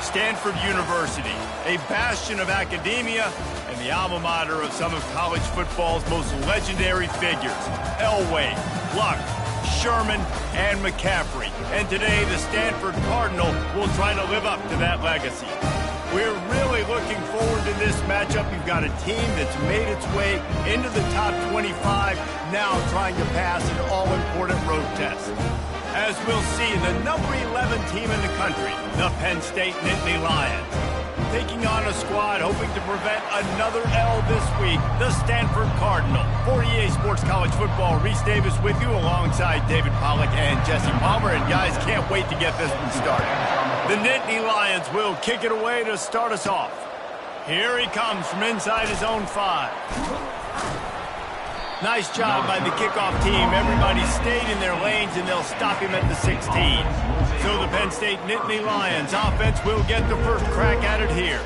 Stanford University, a bastion of academia and the alma mater of some of college football's most legendary figures, Elway, Luck, Sherman, and McCaffrey. And today, the Stanford Cardinal will try to live up to that legacy. We're really looking forward to this matchup. You've got a team that's made its way into the top 25, now trying to pass an all-important road test. As we'll see, the number 11 team in the country, the Penn State Nittany Lions, taking on a squad hoping to prevent another L this week, the Stanford Cardinal. For EA Sports College Football, Reese Davis with you alongside David Pollack and Jesse Palmer. And guys, can't wait to get this one started. The Nittany Lions will kick it away to start us off. Here he comes from inside his own 5. Nice job by the kickoff team. Everybody stayed in their lanes, and they'll stop him at the 16. So the Penn State Nittany Lions offense will get the first crack at it here.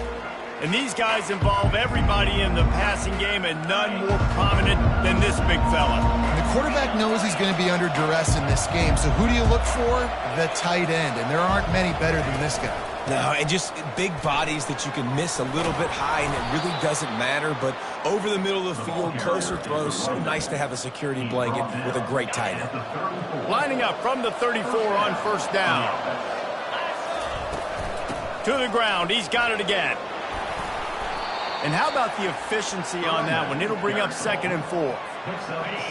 And these guys involve everybody in the passing game, and none more prominent than this big fella. The quarterback knows he's going to be under duress in this game, so who do you look for? The tight end, and there aren't many better than this guy. No, and just big bodies that you can miss a little bit high, and it really doesn't matter. But over the middle of the field, closer throws, so nice to have a security blanket with a great tight end. Lining up from the 34 on first down. To the ground, he's got it again. And how about the efficiency on that one? It'll bring up 2nd and 4.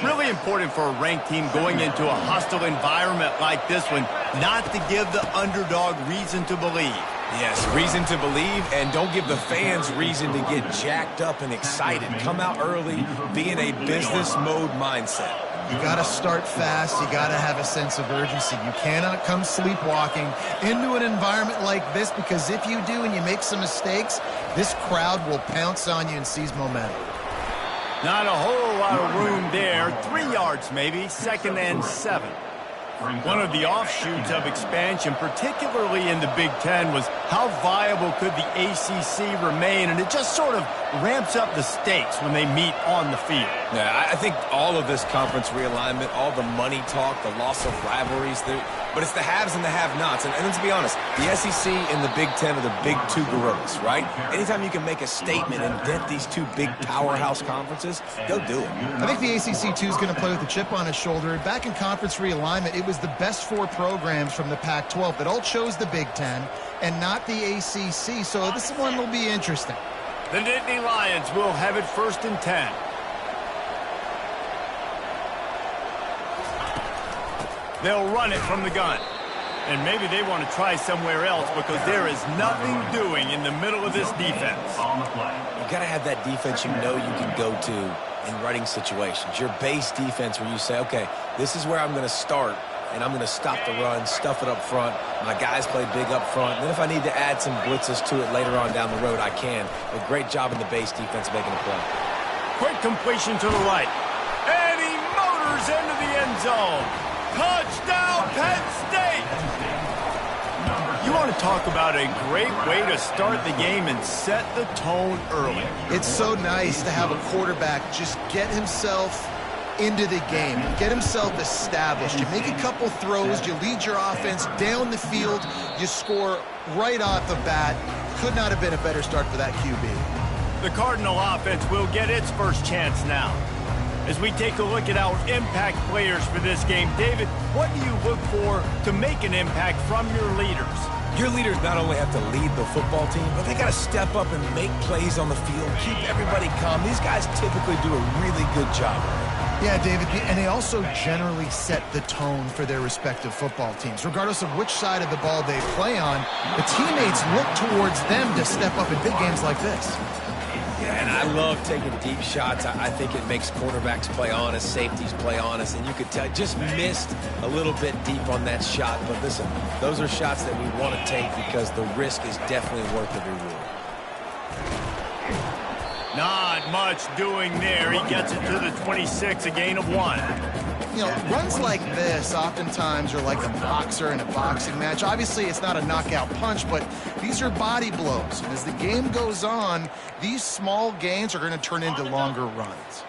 Really important for a ranked team going into a hostile environment like this one, not to give the underdog reason to believe. Yes, reason to believe, and don't give the fans reason to get jacked up and excited. Come out early, be in a business mode mindset. You got to start fast. You got to have a sense of urgency. You cannot come sleepwalking into an environment like this, because if you do and you make some mistakes, this crowd will pounce on you and seize momentum. Not a whole lot of room there. 3 yards maybe, 2nd and 7. One of the offshoots of expansion, particularly in the Big Ten, was how viable could the ACC remain, and it just sort of ramps up the stakes when they meet on the field. Yeah, I think all of this conference realignment, all the money talk, the loss of rivalries, but it's the haves and the have-nots. And let's be honest, the SEC and the Big Ten are the big two gorillas, right? Anytime you can make a statement and dent these two big powerhouse conferences, go do it. I think the ACC, too, is going to play with a chip on his shoulder. Back in conference realignment, it was the best 4 programs from the Pac-12 that all chose the Big Ten and not the ACC, so this one will be interesting. The Nittany Lions will have it 1st and 10. They'll run it from the gun. And maybe they want to try somewhere else, because there is nothing doing in the middle of this defense. You got to have that defense you know you can go to in running situations. Your base defense where you say, okay, this is where I'm going to start, and I'm going to stop the run, stuff it up front. My guys play big up front. And then if I need to add some blitzes to it later on down the road, I can. A great job in the base defense making a play. Quick completion to the right. And he motors into the end zone. Touchdown, Penn State! You want to talk about a great way to start the game and set the tone early. It's so nice to have a quarterback just get himself into the game, get himself established. You make a couple throws, you lead your offense down the field, you score right off the bat. Could not have been a better start for that QB. The Cardinal offense will get its first chance now. As we take a look at our impact players for this game, David, what do you look for to make an impact from your leaders? Your leaders not only have to lead the football team, but they got to step up and make plays on the field, keep everybody calm. These guys typically do a really good job. Yeah, David, and they also generally set the tone for their respective football teams. Regardless of which side of the ball they play on, the teammates look towards them to step up in big games like this. Yeah, and I love taking deep shots. I think it makes quarterbacks play honest, safeties play honest, and you could tell just missed a little bit deep on that shot. But listen, those are shots that we want to take because the risk is definitely worth the reward. Not much doing there. He gets it to the 26, a gain of 1. You know, runs like this oftentimes are like a boxer in a boxing match. Obviously, it's not a knockout punch, but these are body blows. And as the game goes on, these small gains are going to turn into longer runs.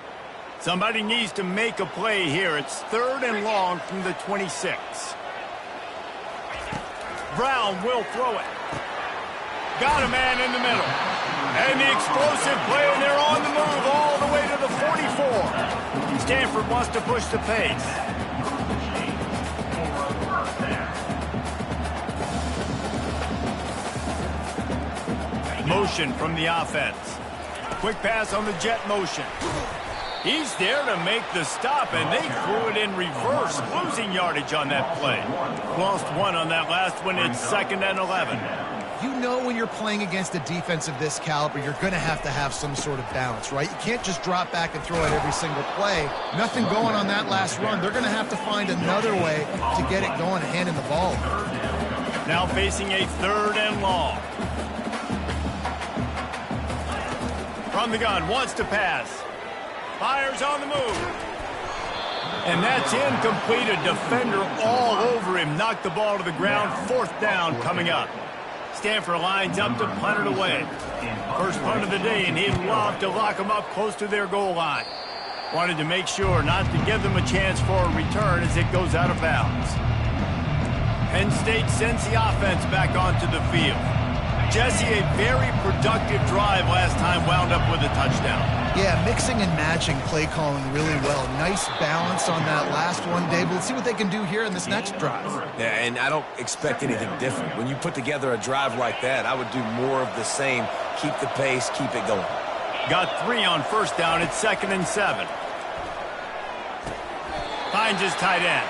Somebody needs to make a play here. It's 3rd and long from the 26. Brown will throw it. Got a man in the middle. And the explosive play, and they're on the move all the way to the 44. Stanford wants to push the pace. Motion from the offense. Quick pass on the jet motion. He's there to make the stop, and they threw it in reverse, losing yardage on that play. Lost one on that last one. It's 2nd and 11. You know when you're playing against a defense of this caliber, you're going to have some sort of balance, right? You can't just drop back and throw it every single play. Nothing going on that last run. They're going to have to find another way to get it going, handing the ball. Now facing a 3rd and long. From the gun, wants to pass. Fires on the move. And that's incomplete. A defender all over him. Knocked the ball to the ground. 4th down coming up. Stanford lines up to punt it away. First punt of the day, and he'd love to lock them up close to their goal line. Wanted to make sure not to give them a chance for a return as it goes out of bounds. Penn State sends the offense back onto the field. Jesse, a very productive drive last time, wound up with a touchdown. Yeah, mixing and matching play calling really well. Nice balance on that last one, Dave. Let's see what they can do here in this next drive. Yeah, and I don't expect anything different. When you put together a drive like that, I would do more of the same. Keep the pace, keep it going. Got 3 on 1st down. It's 2nd and 7. Finds his tight end.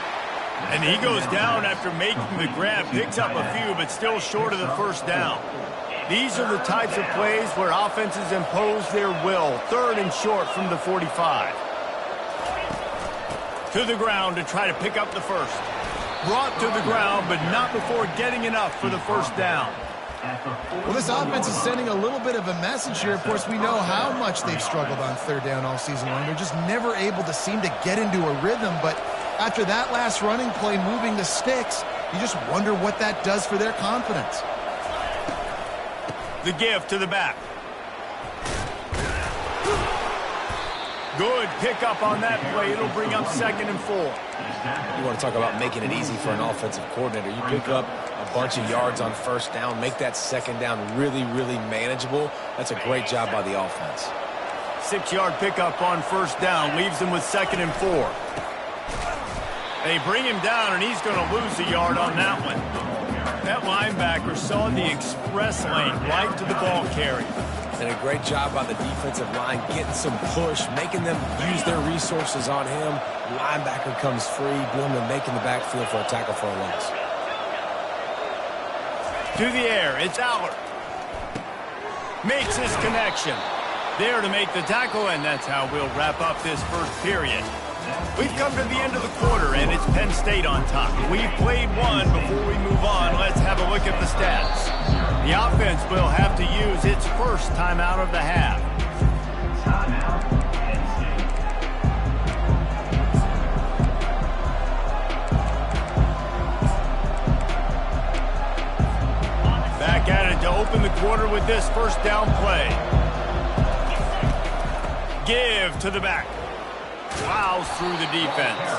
And he goes down after making the grab. Picks up a few, but still short of the 1st down. These are the types of plays where offenses impose their will. 3rd and short from the 45. To the ground to try to pick up the 1st. Brought to the ground, but not before getting enough for the 1st down. Well, this offense is sending a little bit of a message here. Of course, we know how much they've struggled on 3rd down all season long. They're just never able to seem to get into a rhythm. But after that last running play, moving the sticks, you just wonder what that does for their confidence. The give to the back. Good pickup on that play. It'll bring up 2nd and 4. You want to talk about making it easy for an offensive coordinator. You pick up a bunch of yards on 1st down, make that 2nd down really, really manageable. That's a great job by the offense. 6-yard pickup on 1st down. Leaves him with 2nd and 4. They bring him down, and he's going to lose a yard on that one. That linebacker saw the express lane right to the ball carrier. And a great job by the defensive line, getting some push, making them use their resources on him. Linebacker comes free, boom, and making the backfield for a tackle for a loss. To the air, it's Aller. Makes his connection. There to make the tackle, and that's how we'll wrap up this 1st period. We've come to the end of the quarter, and it's Penn State on top. We've played one. Before we move on, let's have a look at the stats. The offense will have to use its 1st timeout of the half. Back at it to open the quarter with this 1st down play. Give to the back. Plows through the defense.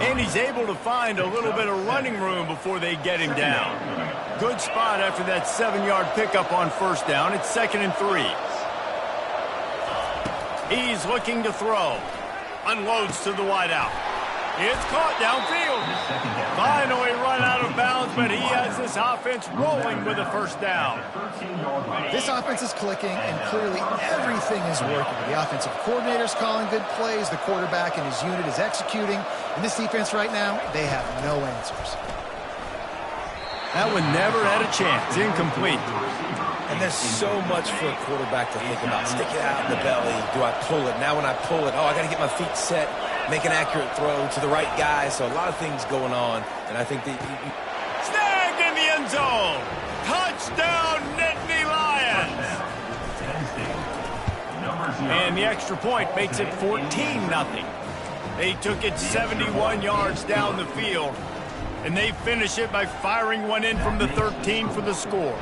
And he's able to find a little bit of running room before they get him down. Good spot after that 7-yard pickup on 1st down. It's 2nd and 3. He's looking to throw. Unloads to the wideout. It's caught downfield. Finally run out of bounds, but he has this offense rolling with a 1st down. This offense is clicking, and clearly everything is working. The offensive coordinator's calling good plays. The quarterback and his unit is executing. And this defense right now, they have no answers. That one never had a chance. Incomplete. And there's so much for a quarterback to think about. Stick it out in the belly. Do I pull it? Now when I pull it, I got to get my feet set, make an accurate throw to the right guy. So a lot of things going on. And I think that snagged in the end zone. Touchdown, Nittany Lions. And the extra point makes it 14-0. They took it 71 yards down the field. And they finish it by firing one in from the 13 for the score.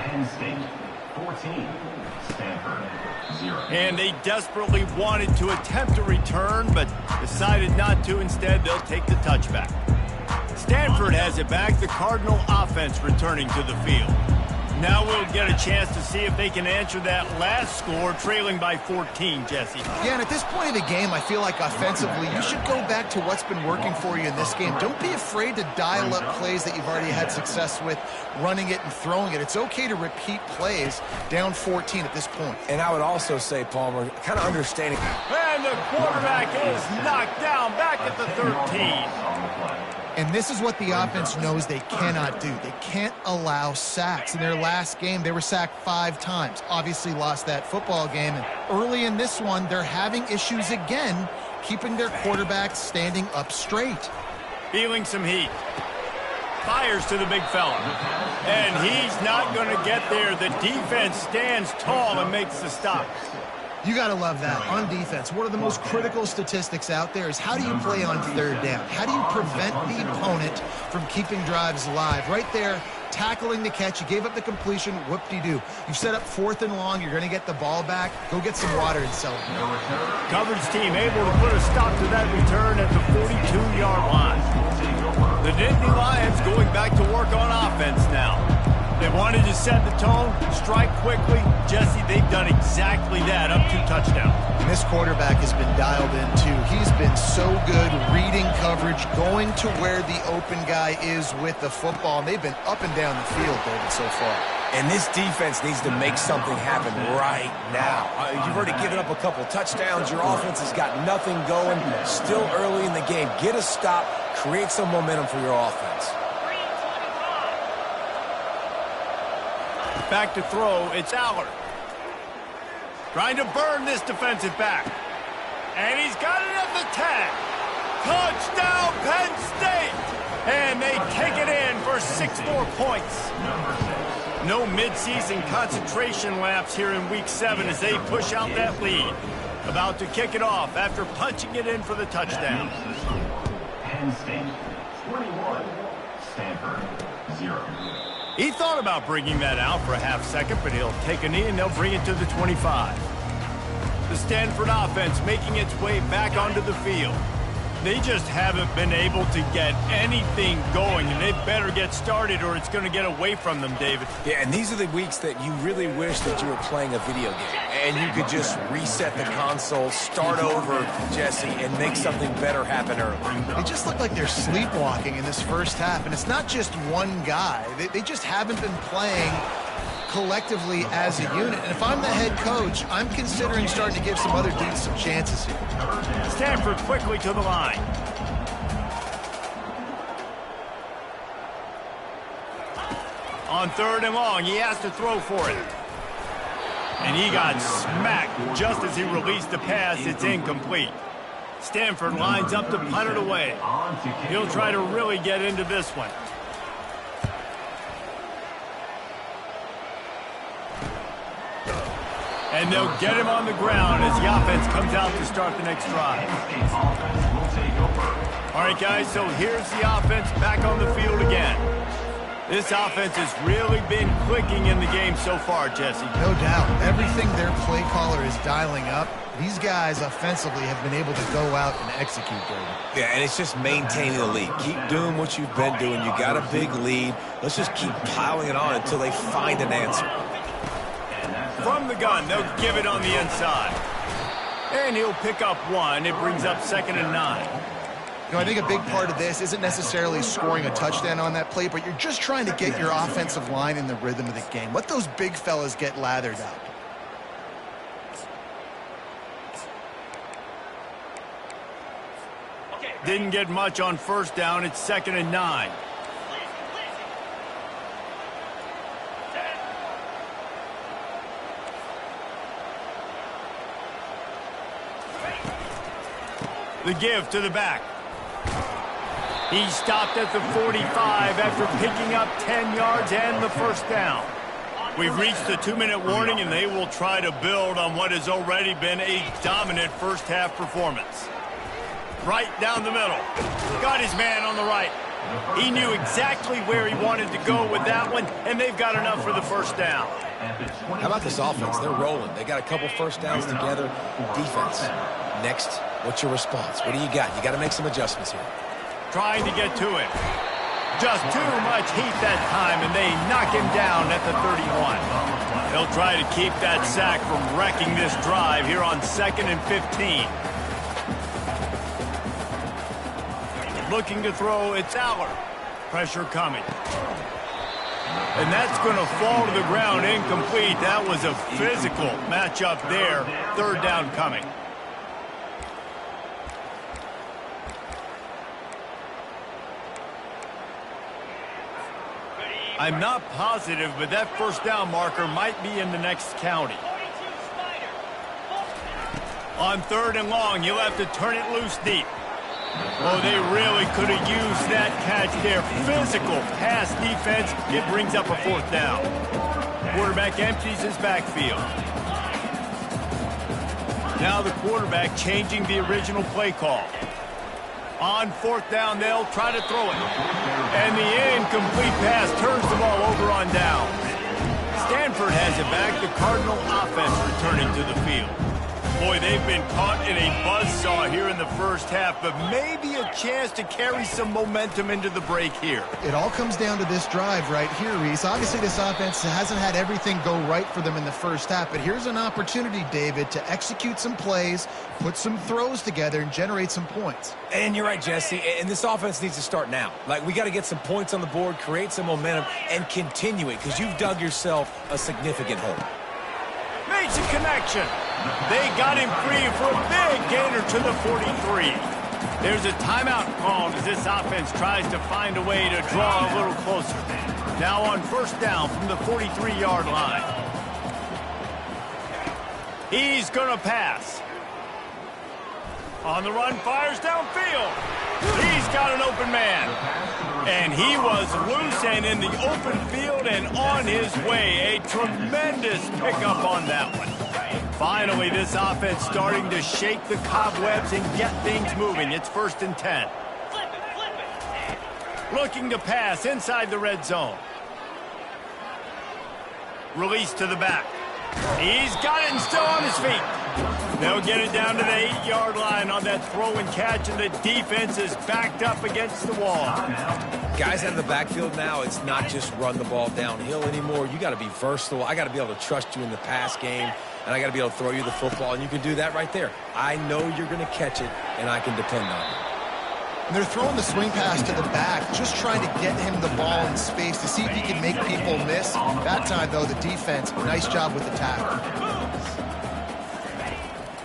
And they desperately wanted to attempt a return, but decided not to. Instead, they'll take the touchback. Stanford has it back. The Cardinal offense returning to the field. Now we'll get a chance to see if they can answer that last score, trailing by 14, Jesse. Yeah, and at this point of the game, I feel like offensively, you should go back to what's been working for you in this game. Don't be afraid to dial up plays that you've already had success with, running it and throwing it. It's okay to repeat plays down 14 at this point. And I would also say, Palmer, kind of understanding. And the quarterback is knocked down back at the 13. And this is what the offense knows they cannot do. They can't allow sacks. In their last game, they were sacked 5 times. Obviously lost that football game. And early in this one, they're having issues again, keeping their quarterback standing up straight. Feeling some heat. Fires to the big fella. And he's not going to get there. The defense stands tall and makes the stop. You got to love that. On defense, one of the most critical statistics out there is how do you play on third down? How do you prevent the opponent from keeping drives alive? Right there, tackling the catch. You gave up the completion. Whoop-de-doo. You've set up 4th and long. You're going to get the ball back. Go get some water and celebrate. Coverage team able to put a stop to that return at the 42-yard line. The Nittany Lions going back to work on offense now. They wanted to set the tone, strike quickly. Jesse, they've done exactly that, up 2 touchdowns. And this quarterback has been dialed in, too. He's been so good reading coverage, going to where the open guy is with the football. And they've been up and down the field, David, so far. And this defense needs to make something happen right now. You've already given up a couple touchdowns. Your offense has got nothing going. Still early in the game. Get a stop. Create some momentum for your offense. Back to throw, it's Allard. Trying to burn this defensive back. And he's got it at the 10. Touchdown, Penn State! And they take it in for 6 more points. No midseason concentration laps here in Week 7 as they push out that lead. About to kick it off after punching it in for the touchdown. Penn State 21, Stanford 0. He thought about bringing that out for a half second, but he'll take a knee and they'll bring it to the 25. The Stanford offense making its way back onto the field. They just haven't been able to get anything going, and they better get started or it's going to get away from them, David. Yeah, and these are the weeks that you really wish that you were playing a video game and you could just reset the console, start over, Jesse, and make something better happen early. They just look like they're sleepwalking in this first half, and it's not just one guy. They just haven't been playing collectively as a unit. And if I'm the head coach, I'm considering starting to give some other dudes some chances here. Stanford quickly to the line. On 3rd and long, he has to throw for it. And he got smacked just as he released the pass. It's incomplete. Stanford lines up to punt it away. He'll try to really get into this one. And they'll get him on the ground as the offense comes out to start the next drive. All right, guys, so here's the offense back on the field again. This offense has really been clicking in the game so far, Jesse. No doubt. Everything their play caller is dialing up, these guys offensively have been able to go out and execute, David. Yeah, and it's just maintaining the lead. Keep doing what you've been doing. You got a big lead. Let's just keep piling it on until they find an answer. From the gun, they'll give it on the inside. And he'll pick up 1. It brings up 2nd and 9. You know, I think a big part of this isn't necessarily scoring a touchdown on that play, but you're just trying to get your offensive line in the rhythm of the game. Let those big fellas get lathered out. Didn't get much on 1st down. It's 2nd and 9. The give to the back. He stopped at the 45 after picking up 10 yards and the 1st down. We've reached the 2-minute warning, and they will try to build on what has already been a dominant first-half performance. Right down the middle. Got his man on the right. He knew exactly where he wanted to go with that one, and they've got enough for the 1st down. How about this offense? They're rolling. They got a couple 1st downs together. Defense. Next, what's your response? What do you got? You got to make some adjustments here. Trying to get to it. Just too much heat that time, and they knock him down at the 31. They'll try to keep that sack from wrecking this drive here on 2nd and 15. Looking to throw, it's Aller. Pressure coming. And that's going to fall to the ground incomplete. That was a physical matchup there. 3rd down coming. I'm not positive, but that 1st down marker might be in the next county. On 3rd and long, you'll have to turn it loose deep. Oh, they really could have used that catch there. Physical pass defense. It brings up a 4th down. Quarterback empties his backfield. Now the quarterback changing the original play call. On 4th down, they'll try to throw it. And the incomplete pass turns the ball over on down. Stanford has it back. The Cardinal offense returning to the field. Boy, they've been caught in a buzzsaw here in the 1st half, but maybe a chance to carry some momentum into the break here. It all comes down to this drive right here, Reese. Obviously, this offense hasn't had everything go right for them in the 1st half, but here's an opportunity, David, to execute some plays, put some throws together, and generate some points. And you're right, Jesse, and this offense needs to start now. Like, we got to get some points on the board, create some momentum, and continue it, because you've dug yourself a significant hole. Makes a connection. They got him free for a big gainer to the 43. There's a timeout called as this offense tries to find a way to draw a little closer. Now on 1st down from the 43-yard line. He's going to pass. On the run, fires downfield. He's got an open man. And he was loose and in the open field and on his way. A tremendous pickup on that one. Finally, this offense starting to shake the cobwebs and get things moving. It's 1st and 10. Looking to pass inside the red zone. Release to the back. He's got it and still on his feet. They'll get it down to the 8-yard line on that throw and catch, and the defense is backed up against the wall. Guys out of the backfield now, it's not just run the ball downhill anymore. You got to be versatile. I got to be able to trust you in the pass game, and I got to be able to throw you the football, and you can do that right there. I know you're going to catch it, and I can depend on it. And they're throwing the swing pass to the back, just trying to get him the ball in space to see if he can make people miss. That time, though, the defense, nice job with the tackle.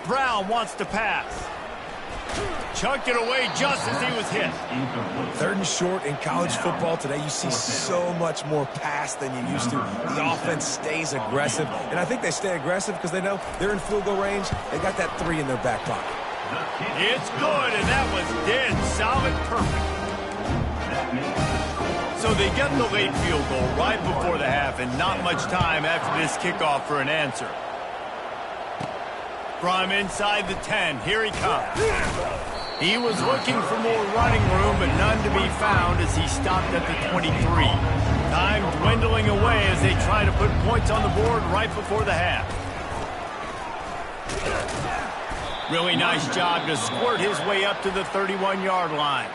Brown wants to pass. Chucked it away just as he was hit. 3rd and short in college football today, you see so much more pass than you used to. The offense stays aggressive, and I think they stay aggressive because they know they're in field goal range. They got that 3 in their back pocket. It's good, and that was dead solid perfect. So they get the late field goal right before the half, and not much time after this kickoff for an answer. From inside the 10, here he comes. He was looking for more running room, but none to be found as he stopped at the 23. Time dwindling away as they try to put points on the board right before the half. Really nice job to squirt his way up to the 31-yard line.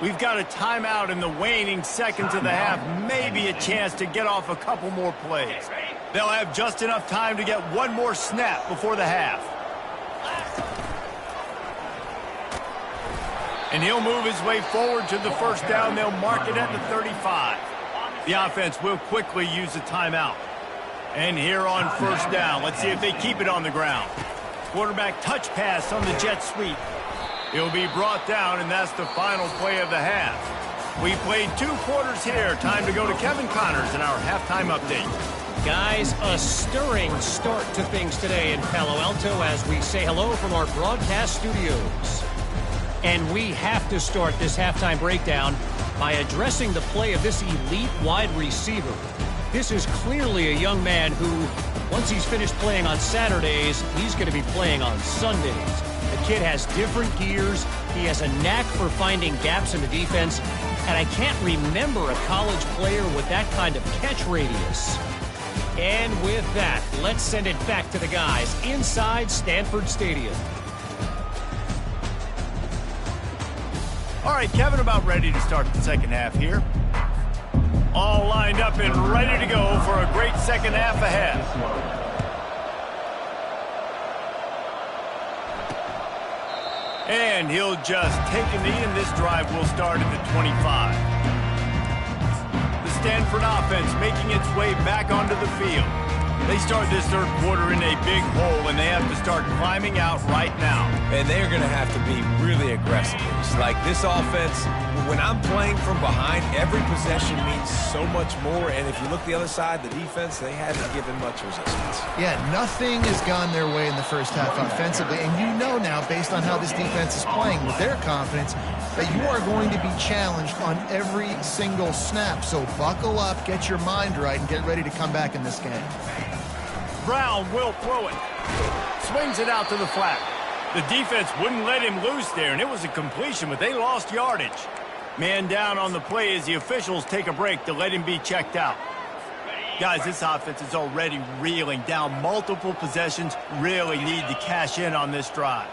We've got a timeout in the waning seconds of the half, maybe a chance to get off a couple more plays. They'll have just enough time to get one more snap before the half. And he'll move his way forward to the 1st down. They'll mark it at the 35. The offense will quickly use a timeout. And here on 1st down, let's see if they keep it on the ground. Quarterback touch pass on the jet sweep. He'll be brought down, and that's the final play of the half. We played 2 quarters here. Time to go to Kevin Connors in our halftime update. Guys, a stirring start to things today in Palo Alto as we say hello from our broadcast studios. And we have to start this halftime breakdown by addressing the play of this elite wide receiver. This is clearly a young man who, once he's finished playing on Saturdays, he's going to be playing on Sundays. The kid has different gears. He has a knack for finding gaps in the defense. And I can't remember a college player with that kind of catch radius. And with that, let's send it back to the guys inside Stanford Stadium. All right, Kevin, about ready to start the second half here. All lined up and ready to go for a great second half ahead. And he'll just take a knee, and this drive will start at the 25. The Stanford offense making its way back onto the field. They start this third quarter in a big hole, and they have to start climbing out right now. And they're going to have to be really aggressive. It's like this offense, when I'm playing from behind, every possession means so much more. And if you look the other side, the defense, they haven't given much resistance. Yeah, nothing has gone their way in the first half offensively. And you know now, based on how this defense is playing with their confidence, that you are going to be challenged on every single snap. So buckle up, get your mind right, and get ready to come back in this game. Brown will throw it. Swings it out to the flat. The defense wouldn't let him loose there, and it was a completion, but they lost yardage. Man down on the play as the officials take a break to let him be checked out. Guys, this offense is already reeling down multiple possessions. Really need to cash in on this drive.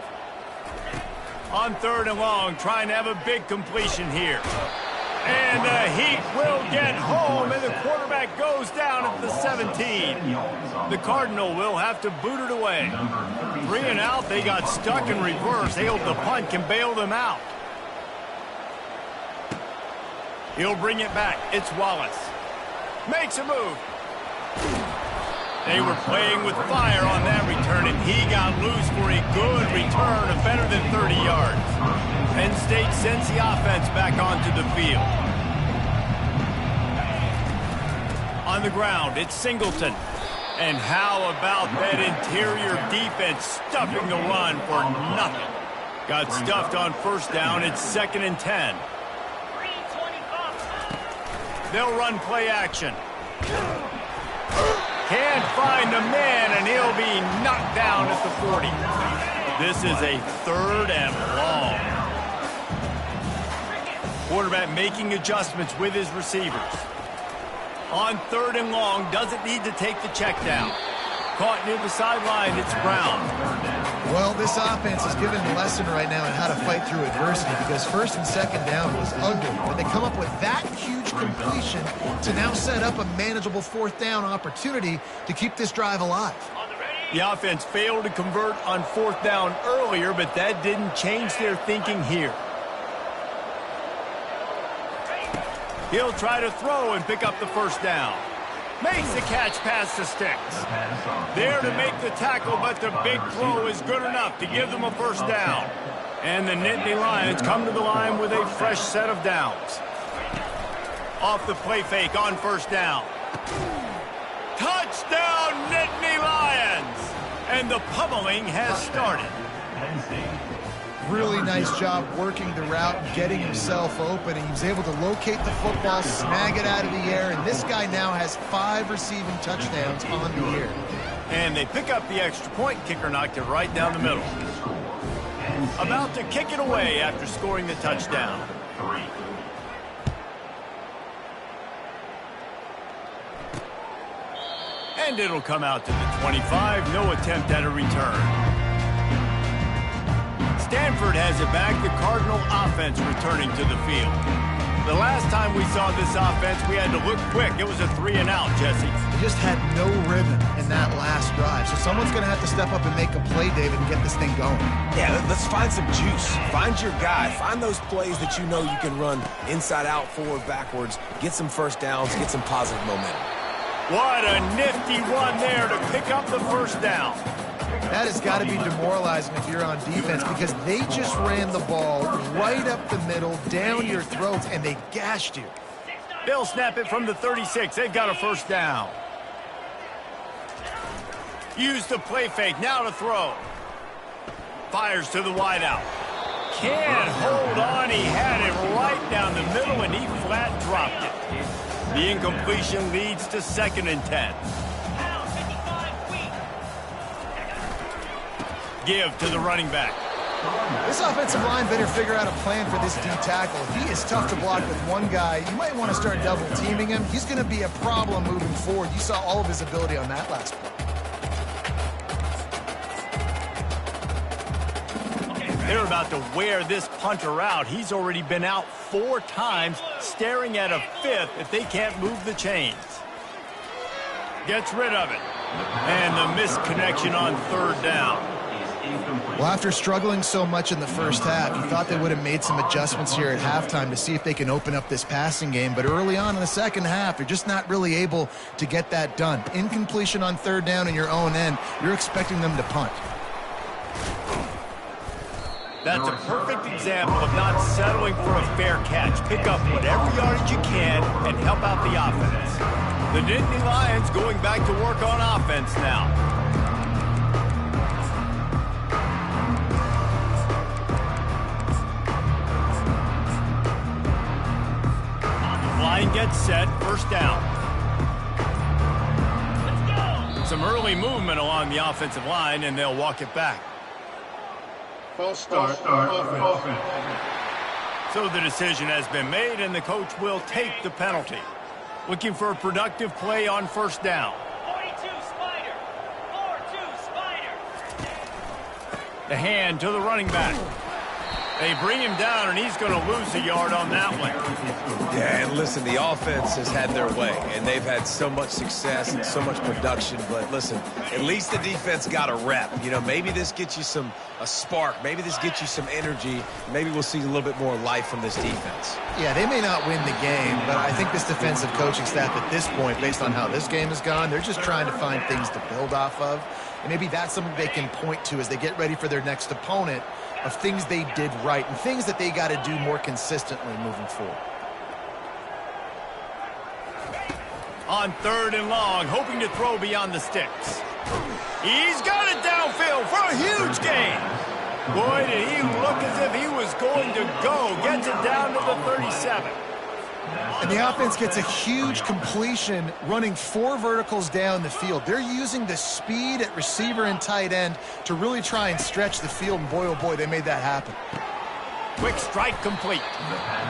On 3rd and long, trying to have a big completion here. And the Heat will get home, and the quarterback goes down at the 17. The Cardinal will have to boot it away. 3 and out, they got stuck in reverse. They hope the punt can bail them out. He'll bring it back. It's Wallace. Makes a move. They were playing with fire on that return, and he got loose for a good return of better than 30 yards. Penn State sends the offense back onto the field. On the ground, it's Singleton. And how about that interior defense stuffing the run for nothing? Got stuffed on 1st down. It's 2nd and 10. They'll run play action. Can't find a man, and he'll be knocked down at the 40. This is a 3rd and long. Quarterback making adjustments with his receivers. On 3rd and long, doesn't need to take the check down. Caught near the sideline, it's Brown. Well, this offense is given a lesson right now on how to fight through adversity, because 1st and 2nd down was ugly. But they come up with that huge completion to now set up a manageable 4th down opportunity to keep this drive alive. The offense failed to convert on 4th down earlier, but that didn't change their thinking here. He'll try to throw and pick up the 1st down. Makes the catch past the sticks. There to make the tackle, but the big throw is good enough to give them a 1st down. And the Nittany Lions come to the line with a fresh set of downs. Off the play fake on 1st down. Touchdown, Nittany Lions! And the pummeling has started. Really nice job working the route and getting himself open. He was able to locate the football, snag it out of the air, and this guy now has 5 receiving touchdowns on the year. And they pick up the extra point. Kicker knocked it right down the middle. About to kick it away after scoring the touchdown. And it'll come out to the 25. No attempt at a return. Stanford has it back. The Cardinal offense returning to the field. The last time we saw this offense, we had to look quick. It was a 3 and out, Jesse. They just had no rhythm in that last drive. So someone's going to have to step up and make a play, David, and get this thing going. Yeah, let's find some juice. Find your guy. Find those plays that you know you can run inside out, forward, backwards. Get some 1st downs. Get some positive momentum. What a nifty run there to pick up the 1st down. That has got to be demoralizing if you're on defense, because they just ran the ball right up the middle, down your throats, and they gashed you. They'll snap it from the 36. They've got a 1st down. Use the play fake. Now to throw. Fires to the wideout. Can't hold on. He had it right down the middle, and he flat dropped it. The incompletion leads to 2nd and 10. Give to the running back. This offensive line better figure out a plan for this D tackle. If he is tough to block with one guy, you might want to start double teaming him. He's going to be a problem moving forward. You saw all of his ability on that last play. They're about to wear this punter out. He's already been out 4 times, staring at a 5th if they can't move the chains. Gets rid of it. And the missed connection on 3rd down. Well, after struggling so much in the first half, you thought they would have made some adjustments here at halftime to see if they can open up this passing game. But early on in the second half, they're just not really able to get that done. Incompletion on 3rd down in your own end, you're expecting them to punt. That's a perfect example of not settling for a fair catch. Pick up whatever yardage you can and help out the offense. The Nittany Lions going back to work on offense now. Line gets set, 1st down. Some early movement along the offensive line, and they'll walk it back. False start. Offense. So the decision has been made, and the coach will take the penalty. Looking for a productive play on 1st down. 42 Spider. 4-2 Spider. The hand to the running back. They bring him down, and he's going to lose a yard on that one. Yeah, and listen, the offense has had their way, and they've had so much success and so much production. But listen, at least the defense got a rep. You know, maybe this gets you a spark. Maybe this gets you some energy. Maybe we'll see a little bit more life from this defense. Yeah, they may not win the game, but I think this defensive coaching staff at this point, based on how this game has gone, they're just trying to find things to build off of. And maybe that's something they can point to as they get ready for their next opponent, of things they did right and things that they got to do more consistently moving forward. On 3rd and long, hoping to throw beyond the sticks. He's got it downfield for a huge gain. Boy, did he look as if he was going to go. Gets it down to the 37. And the offense gets a huge completion running 4 verticals down the field. They're using the speed at receiver and tight end to really try and stretch the field, and boy, oh boy, they made that happen. Quick strike complete.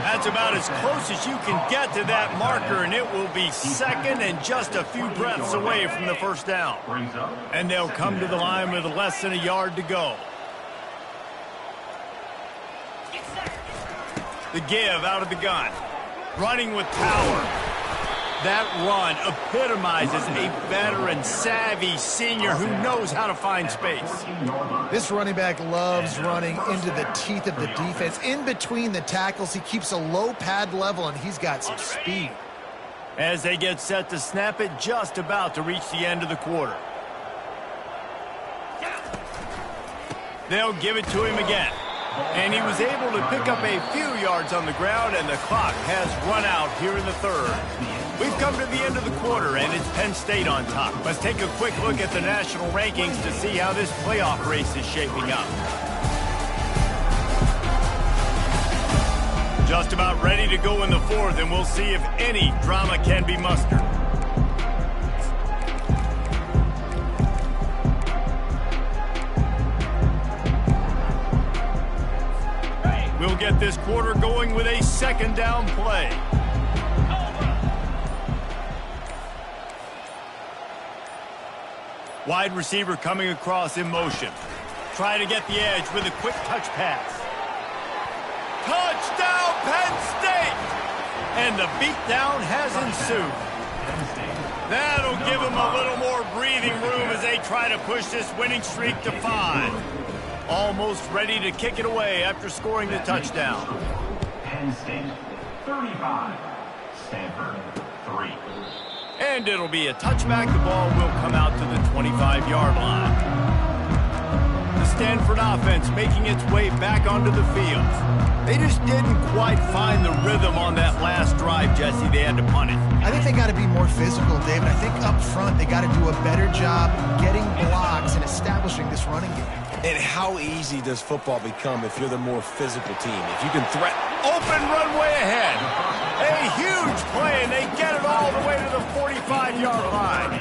That's about as close as you can get to that marker, and it will be 2nd and just a few breaths away from the 1st down. And they'll come to the line with less than a yard to go. The give out of the gun. Running with power. That run epitomizes a veteran, savvy senior who knows how to find space. This running back loves running into the teeth of the defense. In between the tackles, he keeps a low pad level, and he's got some speed. As they get set to snap it, just about to reach the end of the quarter. They'll give it to him again. And he was able to pick up a few yards on the ground, and the clock has run out here in the 3rd. We've come to the end of the quarter, and it's Penn State on top. Let's take a quick look at the national rankings to see how this playoff race is shaping up. Just about ready to go in the 4th, and we'll see if any drama can be mustered. We'll get this quarter going with a 2nd down play. Wide receiver coming across in motion. Try to get the edge with a quick touch pass. Touchdown, Penn State! And the beatdown has ensued. That'll give them a little more breathing room as they try to push this winning streak to 5. Almost ready to kick it away after scoring the touchdown. Penn State 35, Stanford 3. And it'll be a touchback. The ball will come out to the 25-yard line. The Stanford offense making its way back onto the field. They just didn't quite find the rhythm on that last drive, Jesse. They had to punt it. I think they got to be more physical, David. I think up front they got to do a better job getting blocks and establishing this running game. And how easy does football become if you're the more physical team? If you can threaten. Open runway ahead. A huge play, and they get it all the way to the 45-yard line.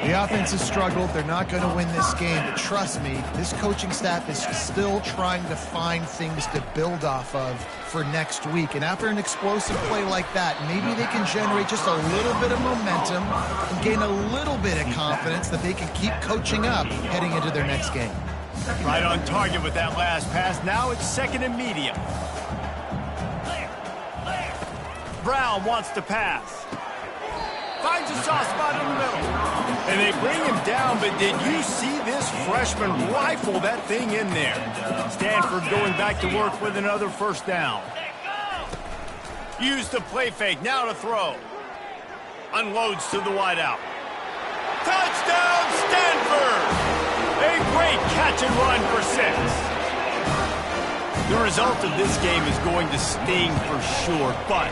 The offense has struggled. They're not going to win this game, but trust me, this coaching staff is still trying to find things to build off of for next week. And after an explosive play like that, maybe they can generate just a little bit of momentum and gain a little bit of confidence that they can keep coaching up heading into their next game. Right on target with that last pass. Now it's second and medium. Brown wants to pass. Finds a soft spot in the middle. And they bring him down, but did you see this freshman rifle that thing in there? Stanford going back to work with another first down. Use the play fake, now to throw. Unloads to the wideout. Touchdown, Stanford! A great catch and run for 6. The result of this game is going to sting for sure, but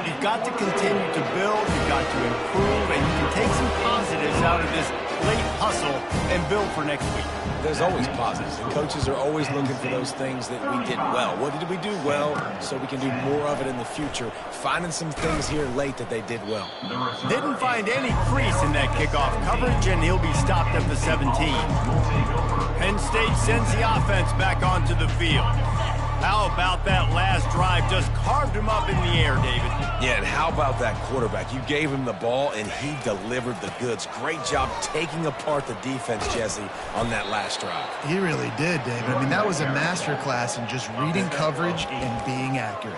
you've got to continue to build, you've got to improve, and you can take some positives out of this late hustle and build for next week. There's always positives, and coaches are always looking for those things that we did well. What did we do well so we can do more of it in the future? Finding some things here late that they did well. Didn't find any crease in that kickoff coverage, and he'll be stopped at the 17. Penn State sends the offense back onto the field. How about that last drive? Just carved him up in the air, David. Yeah, and how about that quarterback? You gave him the ball, and he delivered the goods. Great job taking apart the defense, Jesse, on that last drive. He really did, David. I mean, that was a masterclass in just reading coverage and being accurate.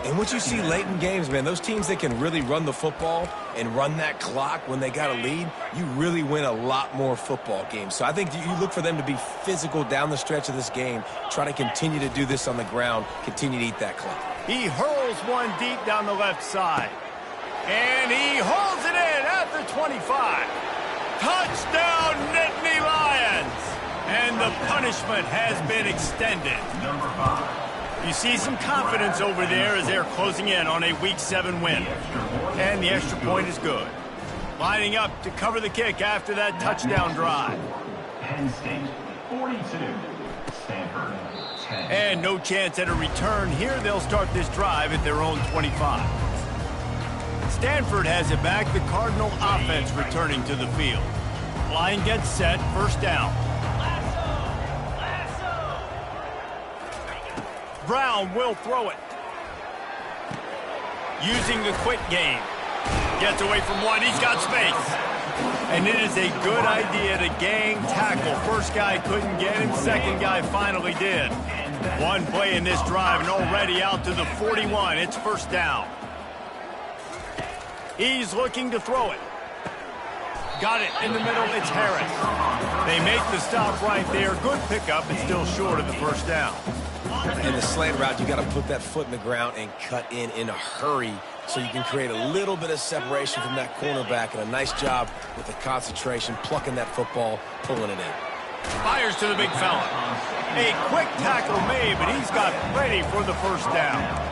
And what you see late in games, man, those teams that can really run the football and run that clock when they got a lead, you really win a lot more football games. So I think you look for them to be physical down the stretch of this game, try to continue to do this on the ground, continue to eat that clock. He hurls one deep down the left side. And he hauls it in at the 25. Touchdown, Nittany Lions! And the punishment has been extended. Number 5. You see some confidence over there as they're closing in on a Week 7 win. And the extra point is good. Lining up to cover the kick after that touchdown drive. Penn State 42. Stanford 10. And no chance at a return here. They'll start this drive at their own 25. Stanford has it back. The Cardinal offense returning to the field. Line gets set. First down. Brown will throw it. Using the quick game. Gets away from one. He's got space. And it is a good idea to gang tackle. First guy couldn't get him. Second guy finally did. One play in this drive and already out to the 41. It's first down. He's looking to throw it. Got it in the middle. It's Harris. They make the stop right there. Good pickup and still short of the first down. In the slant route, you got to put that foot in the ground and cut in a hurry so you can create a little bit of separation from that cornerback, and a nice job with the concentration, plucking that football, pulling it in. Fires to the big fella. A quick tackle made, but he's got plenty for the first down.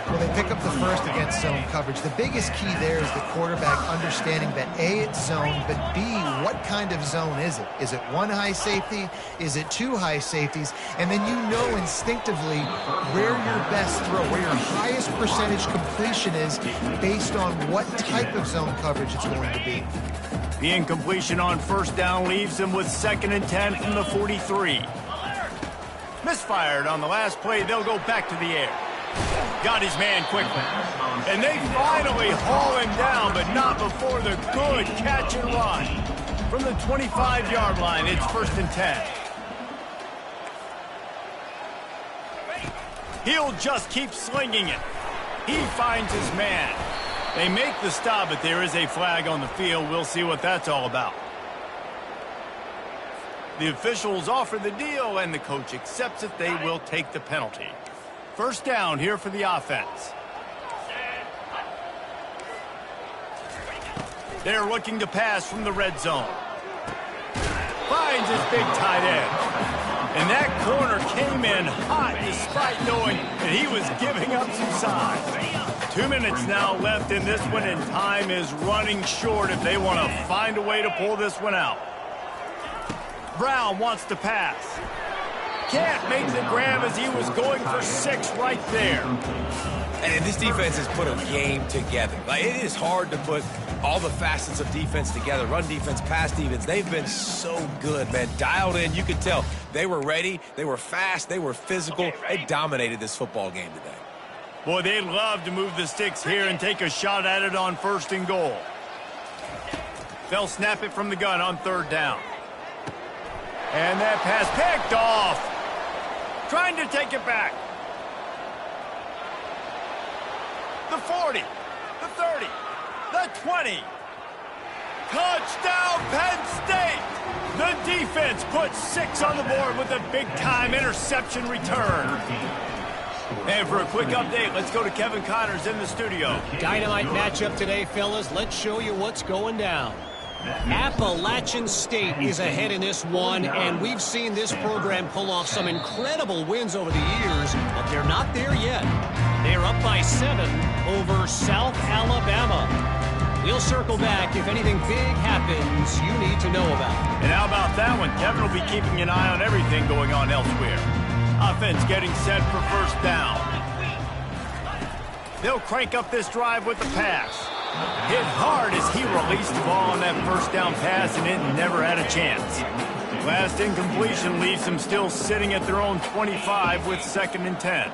Well, they pick up the first against zone coverage. The biggest key there is the quarterback understanding that A, it's zone, but B, what kind of zone is it? Is it one high safety? Is it two high safeties? And then you know instinctively where your best throw, where your highest percentage completion is based on what type of zone coverage it's going to be. The incompletion on first down leaves him with 2nd and 10 from the 43. Misfired on the last play. They'll go back to the air. Got his man quickly. And they finally haul him down, but not before the good catch and run. From the 25-yard line, it's 1st and 10. He'll just keep slinging it. He finds his man. They make the stop, but there is a flag on the field. We'll see what that's all about. The officials offer the deal, and the coach accepts it. They will take the penalty. First down here for the offense. They're looking to pass from the red zone. Finds his big tight end. And that corner came in hot despite knowing that he was giving up some size. 2 minutes now left in this one, and time is running short if they want to find a way to pull this one out. Brown wants to pass. Can't make the grab as he was going for 6 right there. And this defense has put a game together. Like, it is hard to put all the facets of defense together. Run defense, pass defense. They've been so good, man. Dialed in. You could tell they were ready. They were fast. They were physical. They dominated this football game today. Boy, they'd love to move the sticks here and take a shot at it on 1st and goal. They'll snap it from the gun on 3rd down. And that pass picked off. Trying to take it back. The 40, the 30, the 20. Touchdown, Penn State! The defense puts 6 on the board with a big-time interception return. And for a quick update, let's go to Kevin Connors in the studio. Dynamite matchup today, fellas. Let's show you what's going down. Appalachian State is ahead in this one, and we've seen this program pull off some incredible wins over the years, but they're not there yet. They're up by 7 over South Alabama. We'll circle back if anything big happens you need to know about. And how about that one? Kevin will be keeping an eye on everything going on elsewhere. Offense getting set for first down. They'll crank up this drive with the pass. Hit hard as he released the ball on that first down pass, and it never had a chance. Last incompletion leaves them still sitting at their own 25 with 2nd and 10.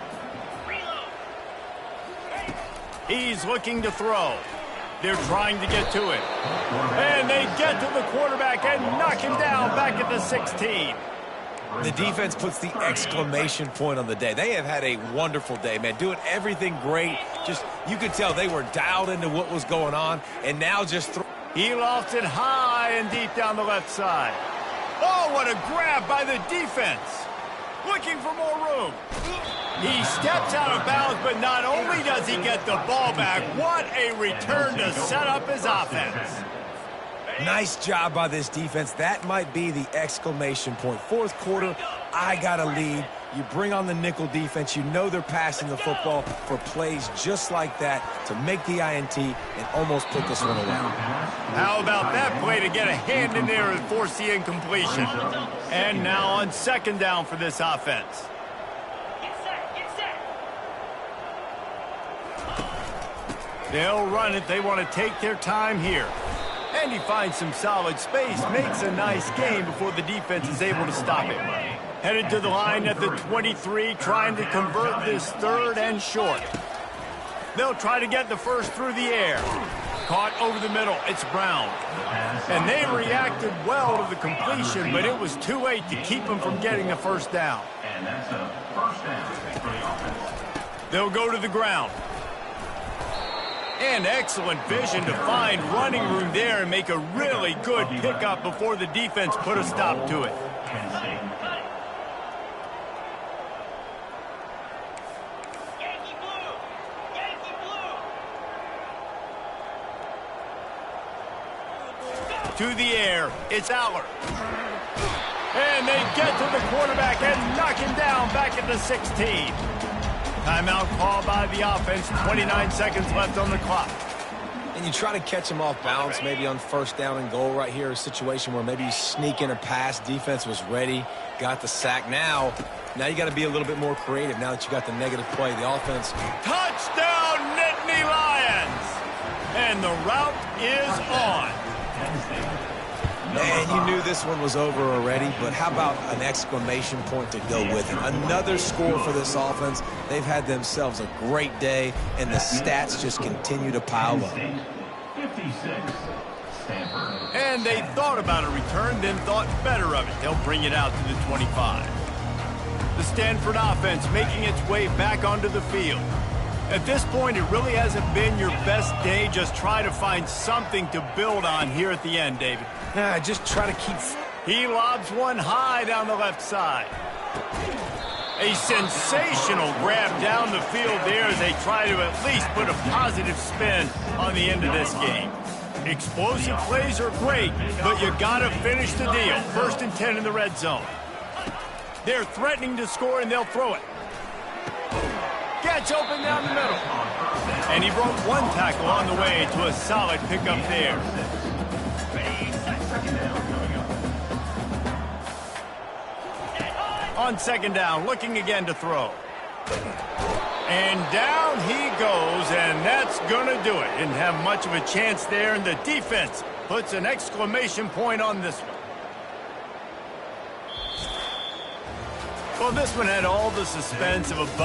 He's looking to throw. They're trying to get to it. And they get to the quarterback and knock him down back at the 16. The defense puts the exclamation point on the day. They have had a wonderful day, man. Doing everything great. Just, you could tell they were dialed into what was going on, and now just He lofts it high and deep down the left side. Oh, what a grab by the defense. Looking for more room. He steps out of bounds, but not only does he get the ball back, what a return to set up his offense. Nice job by this defense. That might be the exclamation point. 4th quarter, I got a lead. You bring on the nickel defense. You know they're passing the football for plays just like that to make the INT and almost put this one away. How about that play to get a hand in there and force the incompletion? And now on 2nd down for this offense. They'll run it. They want to take their time here. And he finds some solid space, makes a nice game before the defense is able to stop it. Headed to the line at the 23, trying to convert this 3rd and short. They'll try to get the first through the air. Caught over the middle, it's Brown. And they reacted well to the completion, but it was too late to keep them from getting the first down. And that's a first down for the offense. They'll go to the ground. And excellent vision to find running room there and make a really good pickup before the defense put a stop to it. Yankee blue! Yankee blue! To the air, it's Aller. And they get to the quarterback and knock him down back at the 16. Timeout called by the offense, 29 seconds left on the clock. And you try to catch him off balance, maybe on 1st down and goal right here, a situation where maybe you sneak in a pass, defense was ready, got the sack. Now you got to be a little bit more creative now that you got the negative play. The offense. Touchdown, Nittany Lions! And the route is on. Man, you knew this one was over already, but how about an exclamation point to go with it? Another score for this offense. They've had themselves a great day, and the stats just continue to pile up. 56, Stanford. And they thought about a return, then thought better of it. They'll bring it out to the 25. The Stanford offense making its way back onto the field. At this point, it really hasn't been your best day. Just try to find something to build on here at the end, David. Just try to keep. He lobs one high down the left side. A sensational grab down the field there as they try to at least put a positive spin on the end of this game. Explosive plays are great, but you gotta finish the deal. 1st and 10 in the red zone. They're threatening to score, and they'll throw it. Gets open down the middle. And he broke one tackle on the way to a solid pickup there. On 2nd down, looking again to throw. And down he goes, and that's going to do it. Didn't have much of a chance there, and the defense puts an exclamation point on this one. Well, this one had all the suspense of above.